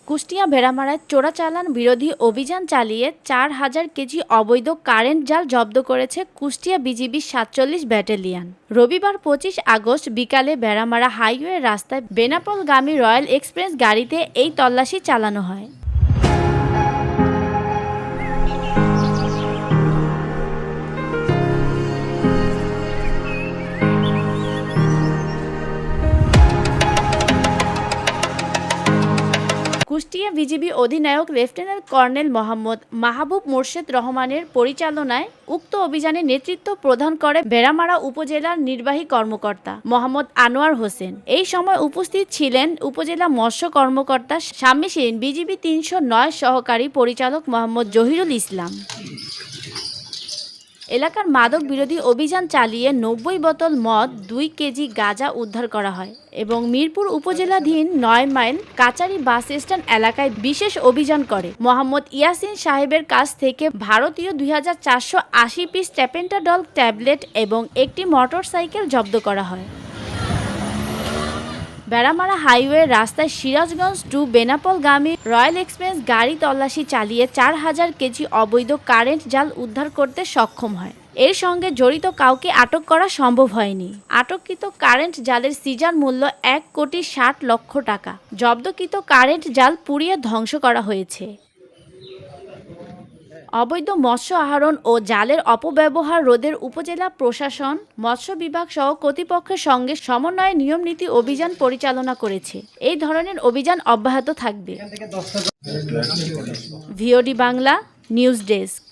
কুষ্টিয়া ভেড়ামারায় চোরাচালান বিরোধী অভিযান চালিয়ে ৪,০০০ কেজি অবৈধ কারেন্ট জাল জব্দ করেছে কুষ্টিয়া বিজিবির ৪৭ ব্যাটালিয়ন। রবিবার ২৫ আগস্ট বিকালে ভেড়ামারা হাইওয়ে রাস্তায় বেনাপোলগামী রয়্যাল এক্সপ্রেস গাড়িতে এই তল্লাশি চালানো হয়। কুষ্টিয়া বিজিবি অধিনায়ক লেফটেন্যান্ট কর্নেল মোহাম্মদ মাহবুব মোর্শেদ রহমানের পরিচালনায় উক্ত অভিযানে নেতৃত্ব প্রদান করে ভেড়ামারা উপজেলার নির্বাহী কর্মকর্তা মোহাম্মদ আনোয়ার হোসেন। এই সময় উপস্থিত ছিলেন উপজেলা মৎস্য কর্মকর্তা শাম্মী শিরিন, বিজিবি ৩০৯ সহকারী পরিচালক মোহাম্মদ জহিরুল ইসলাম। এলাকার মাদক বিরোধী অভিযান চালিয়ে ৯০ বোতল মদ, ২ কেজি গাঁজা উদ্ধার করা হয় এবং মিরপুর উপজেলাধীন ৯ মাইল কাচারি বাস স্ট্যান্ড এলাকায় বিশেষ অভিযান করে মোহাম্মদ ইয়াসিন সাহেবের কাছ থেকে ভারতীয় ২৪৮০ পিস ট্যাপেন্টাডল ট্যাবলেট এবং একটি মোটরসাইকেল জব্দ করা হয়। ভেড়ামারা হাইওয়ে রাস্তায় সিরাজগঞ্জ টু বেনাপোলগামী রয়্যাল এক্সপ্রেস গাড়ি তল্লাশি চালিয়ে ৪,০০০ কেজি অবৈধ কারেন্ট জাল উদ্ধার করতে সক্ষম হয়। এর সঙ্গে জড়িত কাউকে আটক করা সম্ভব হয়নি। আটককৃত কারেন্ট জালের সিজার মূল্য ১,৬০,০০,০০০ টাকা। জব্দকৃত কারেন্ট জাল পুড়িয়ে ধ্বংস করা হয়েছে। অবৈধ মৎস্য আহরণ ও জালের অপব্যবহার রোধের উপজেলা প্রশাসন, মৎস্য বিভাগ সহ কর্তৃপক্ষের সঙ্গে সমন্বয়ে নিয়মনীতি অভিযান পরিচালনা করেছে। এই ধরনের অভিযান অব্যাহত থাকবে। VOD Bangla news desk.